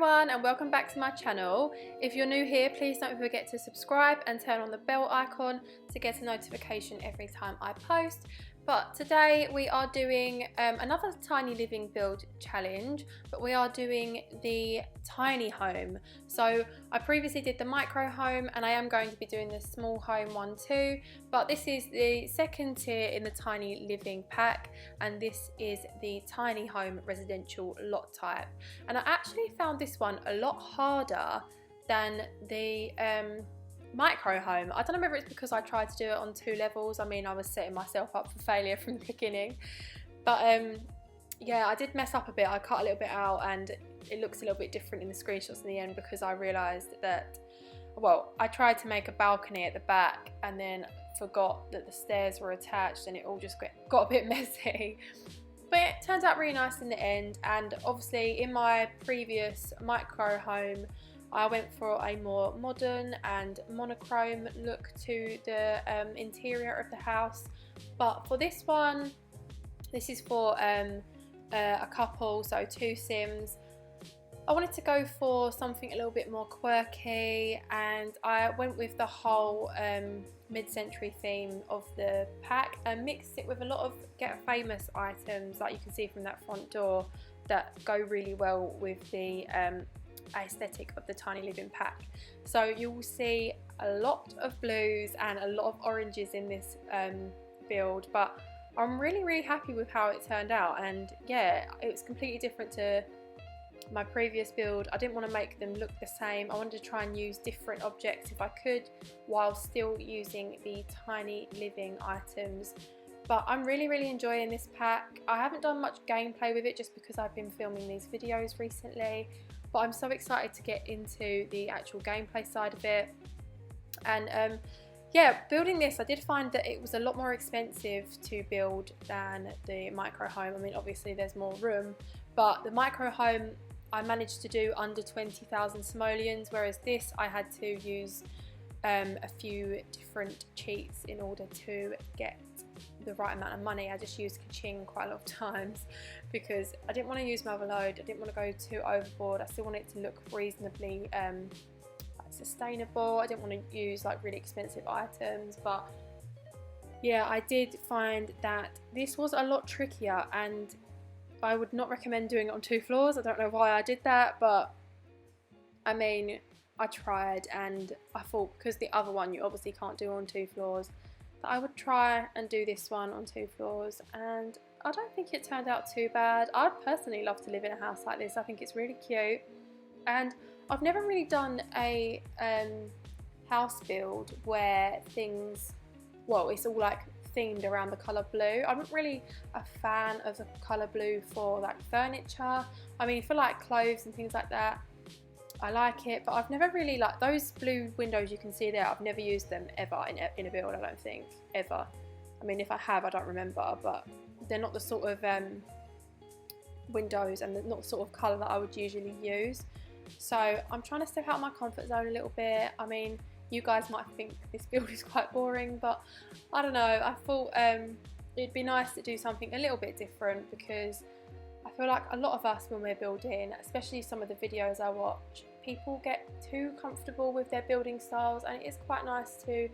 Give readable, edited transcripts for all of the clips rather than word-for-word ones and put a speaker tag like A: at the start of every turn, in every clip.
A: everyone and welcome back to my channel. If you're new here, please don't forget to subscribe and turn on the bell icon to get a notification every time I post. But today we are doing another tiny living build challenge, but we are doing the tiny home. So I previously did the micro home and I am going to be doing the small home one too, but this is the second tier in the tiny living pack, and this is the tiny home residential lot type. And I actually found this one a lot harder than the micro home. I don't know whether it's because I tried to do it on 2 levels. I mean, I was setting myself up for failure from the beginning, but yeah, I did mess up a bit. I cut a little bit out and it looks a little bit different in the screenshots in the end, because I realised that, well, I tried to make a balcony at the back and then forgot that the stairs were attached and it all just got a bit messy. But it turned out really nice in the end. And obviously in my previous micro home I went for a more modern and monochrome look to the interior of the house, but for this one, this is for a couple, so 2 Sims. I wanted to go for something a little bit more quirky, and I went with the whole mid-century theme of the pack and mixed it with a lot of Get Famous items, like you can see from that front door, that go really well with the aesthetic of the tiny living pack. So you will see a lot of blues and a lot of oranges in this build, but I'm really happy with how it turned out. And yeah, it was completely different to my previous build. I didn't want to make them look the same. I wanted to try and use different objects if I could, while still using the tiny living items. But I'm really enjoying this pack. I haven't done much gameplay with it just because I've been filming these videos recently, but I'm so excited to get into the actual gameplay side of it. And yeah, building this, I did find that it was a lot more expensive to build than the micro home. I mean, obviously there's more room, but the micro home I managed to do under 20,000 simoleons, whereas this I had to use a few different cheats in order to get the right amount of money. I just used Kaching quite a lot of times because I didn't want to use my overload. I didn't want to go too overboard. I still want it to look reasonably sustainable. I didn't want to use like really expensive items, but yeah, I did find that this was a lot trickier, and I would not recommend doing it on 2 floors. I don't know why I did that, but I mean, I tried, and I thought because the other one you obviously can't do on 2 floors, that I would try and do this one on 2 floors, and I don't think it turned out too bad. I'd personally love to live in a house like this. I think it's really cute, and I've never really done a house build where things, well, it's all like themed around the colour blue. I'm not really a fan of the colour blue for like furniture. I mean, for like clothes and things like that, I like it, but I've never really, like those blue windows you can see there, I've never used them ever in a build, I don't think, ever. I mean, if I have, I don't remember, but they're not the sort of windows and not the sort of colour that I would usually use. So I'm trying to step out of my comfort zone a little bit. I mean, you guys might think this build is quite boring, but I don't know, I thought it'd be nice to do something a little bit different, because I feel like a lot of us, when we're building, especially some of the videos I watch, people get too comfortable with their building styles, and it is quite nice to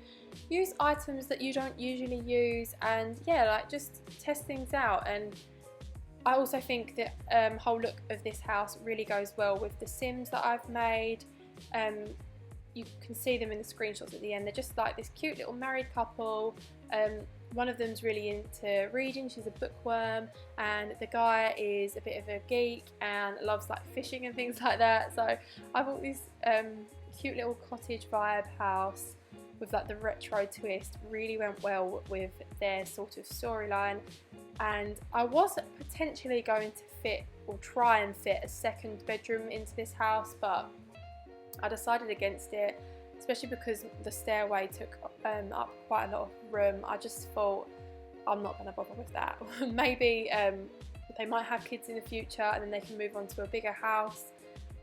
A: use items that you don't usually use, and yeah, like just test things out. And I also think that whole look of this house really goes well with the Sims that I've made. You can see them in the screenshots at the end. They're just like this cute little married couple. One of them's really into reading, she's a bookworm, and the guy is a bit of a geek and loves like fishing and things like that. So I thought this cute little cottage vibe house with like the retro twist really went well with their sort of storyline. And I was potentially going to fit, or try and fit, a second bedroom into this house, but I decided against it, especially because the stairway took up quite a lot of room. I just thought, I'm not going to bother with that. Maybe they might have kids in the future and then they can move on to a bigger house,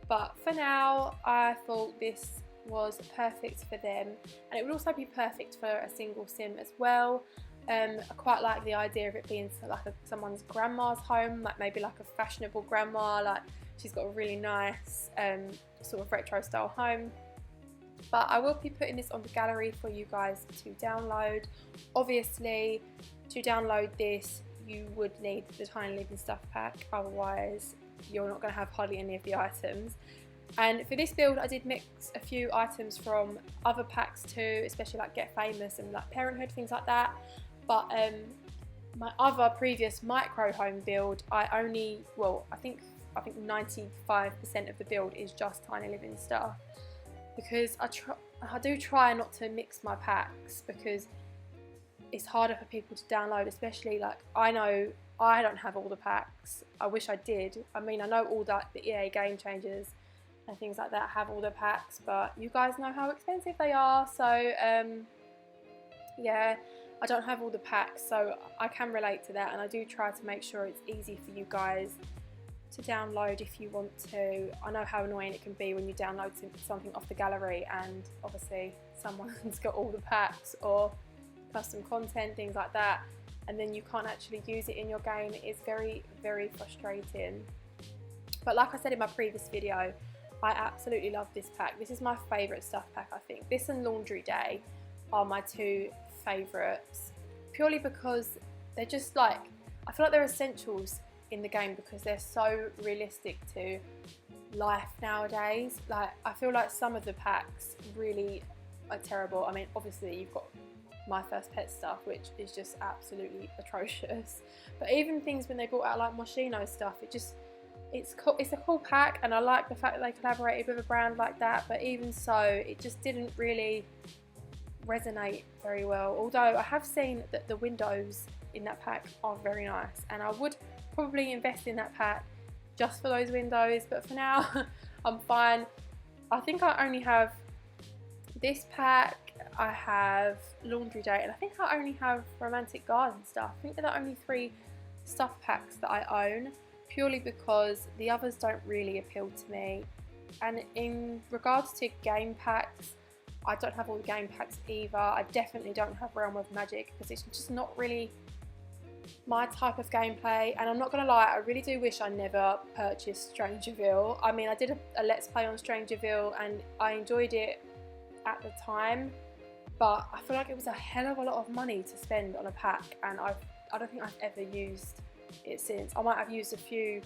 A: but for now I thought this was perfect for them, and it would also be perfect for a single Sim as well. I quite like the idea of it being like someone's grandma's home, like maybe like a fashionable grandma, like She's got a really nice sort of retro style home. But I will be putting this on the gallery for you guys to download. Obviously, to download this, you would need the Tiny Living Stuff Pack, otherwise you're not going to have hardly any of the items. And for this build, I did mix a few items from other packs too, especially like Get Famous and like Parenthood, things like that. But my other previous micro home build, I think 95% of the build is just Tiny Living stuff, because I do try not to mix my packs, because it's harder for people to download, especially like I know I don't have all the packs. I wish I did. I mean, I know all that the EA Game Changers and things like that have all the packs, but you guys know how expensive they are, so yeah, I don't have all the packs, so I can relate to that, and I do try to make sure it's easy for you guys to download if you want to. I know how annoying it can be when you download something off the gallery and obviously someone's got all the packs or custom content, things like that, and then you can't actually use it in your game. It is very, very frustrating. But like I said in my previous video, I absolutely love this pack. This is my favourite stuff pack, I think. This and Laundry Day are my two favourites, purely because they're just like, I feel like they're essentials in the game because they're so realistic to life nowadays. Like, I feel like some of the packs really are terrible. I mean, obviously you've got My First Pet stuff, which is just absolutely atrocious, but even things when they brought out like Moschino stuff, it's cool. It's a cool pack, and I like the fact that they collaborated with a brand like that, but even so, it just didn't really resonate very well. Although I have seen that the windows in that pack are very nice, and I would probably invest in that pack just for those windows, but for now I'm fine. I think I only have this pack, I have Laundry Day, and I think I only have Romantic Garden stuff. I think they're the only 3 stuff packs that I own, purely because the others don't really appeal to me. And in regards to game packs, I don't have all the game packs either. I definitely don't have Realm of Magic because it's just not really my type of gameplay. And I'm not gonna lie, I really do wish I never purchased Strangerville. I mean, I did a Let's Play on Strangerville and I enjoyed it at the time, but I feel like it was a hell of a lot of money to spend on a pack, and I don't think I've ever used it since. I might have used a few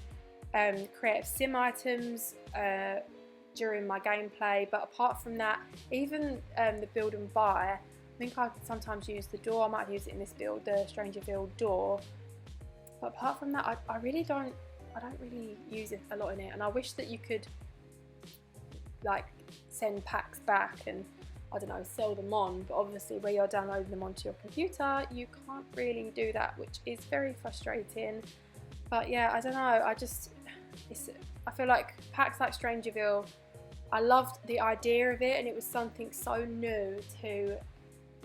A: creative sim items during my gameplay, but apart from that, even the build and buy, I think I sometimes use the door. I might have used it in this build, the Strangerville door, but apart from that, I don't really use it a lot in it. And I wish that you could like send packs back and, I don't know, sell them on, but obviously where you're downloading them onto your computer, you can't really do that, which is very frustrating. But yeah, I don't know, I feel like packs like Strangerville, I loved the idea of it, and it was something so new to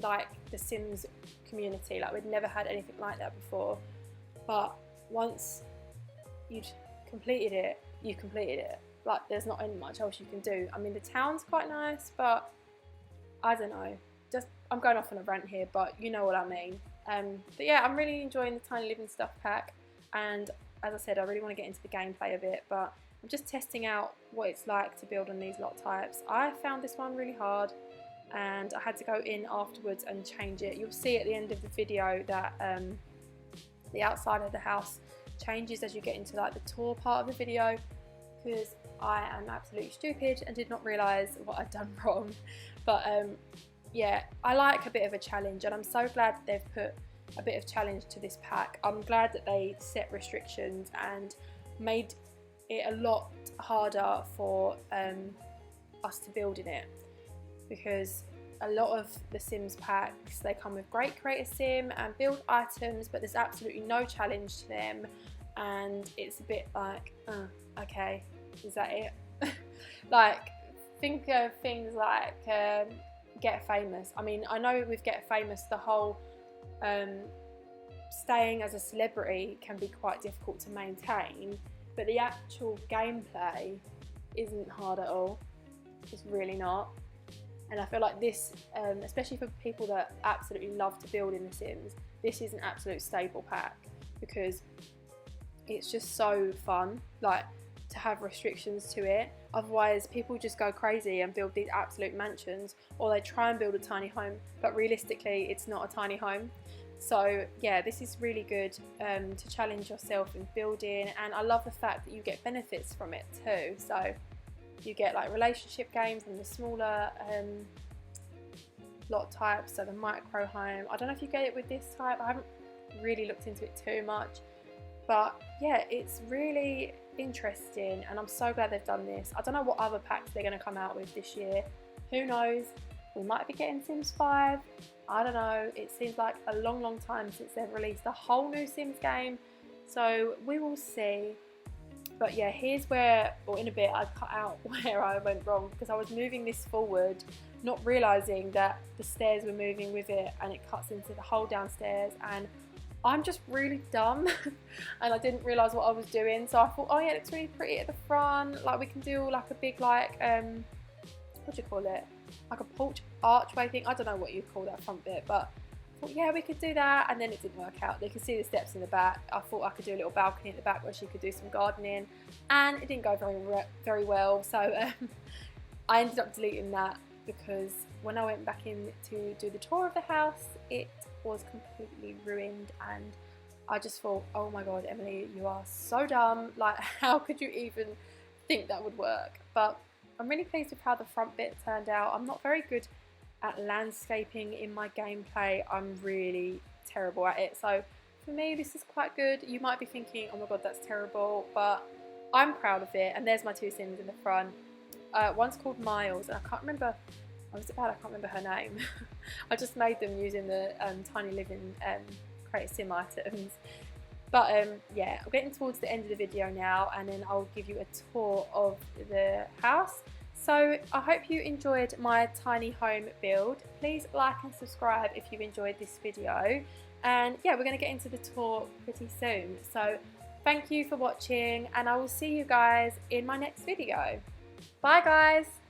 A: like the Sims community. Like, we'd never had anything like that before, but once you'd completed it, you completed it. Like, there's not any much else you can do. I mean, the town's quite nice, but I don't know, just, I'm going off on a rant here, but you know what I mean. But yeah, I'm really enjoying the Tiny Living Stuff pack, and as I said, I really want to get into the gameplay of it, but I'm just testing out what it's like to build on these lot types. I found this one really hard, and I had to go in afterwards and change it. You'll see at the end of the video that the outside of the house changes as you get into like the tour part of the video, because I am absolutely stupid and did not realise what I'd done wrong. But yeah, I like a bit of a challenge, and I'm so glad that they've put a bit of challenge to this pack. I'm glad that they set restrictions and made it a lot harder for us to build in it, because a lot of the Sims packs, they come with great create a sim and build items, but there's absolutely no challenge to them, and it's a bit like, okay, is that it? Like, think of things like Get Famous. I mean, I know with Get Famous, the whole staying as a celebrity can be quite difficult to maintain, but the actual gameplay isn't hard at all. It's really not. And I feel like this, especially for people that absolutely love to build in The Sims, this is an absolute staple pack, because it's just so fun. Like, to have restrictions to it. Otherwise people just go crazy and build these absolute mansions, or they try and build a tiny home, but realistically it's not a tiny home. So yeah, this is really good to challenge yourself in building, and I love the fact that you get benefits from it too. So you get like relationship games and the smaller lot types, so the micro home. I don't know if you get it with this type, I haven't really looked into it too much, but yeah, it's really interesting and I'm so glad they've done this. I don't know what other packs they're going to come out with this year, who knows, we might be getting Sims 5, I don't know. It seems like a long time since they've released a whole new Sims game, so we will see. But yeah, here's where, or in a bit, I cut out where I went wrong, because I was moving this forward, not realising that the stairs were moving with it, and it cuts into the whole downstairs, and I'm just really dumb and I didn't realise what I was doing. So I thought, oh yeah, it looks really pretty at the front, like we can do like a big like, what do you call it? Like a porch archway thing, I don't know what you call that front bit, but I thought, yeah, we could do that, and then it didn't work out. You can see the steps in the back. I thought I could do a little balcony at the back where she could do some gardening, and it didn't go very well, so I ended up deleting that, because when I went back in to do the tour of the house, it was completely ruined, and I just thought, oh my god, Emily, you are so dumb, like how could you even think that would work? But I'm really pleased with how the front bit turned out. I'm not very good at landscaping in my gameplay, I'm really terrible at it, so for me this is quite good. You might be thinking, oh my god, that's terrible, but I'm proud of it. And there's my two Sims in the front. One's called Miles, and I can't remember, I can't remember her name. I just made them using the Tiny Living create sim items. But yeah, I'm getting towards the end of the video now, and then I'll give you a tour of the house. So I hope you enjoyed my tiny home build. Please like and subscribe if you enjoyed this video. And yeah, we're going to get into the tour pretty soon. So thank you for watching, and I will see you guys in my next video. Bye guys!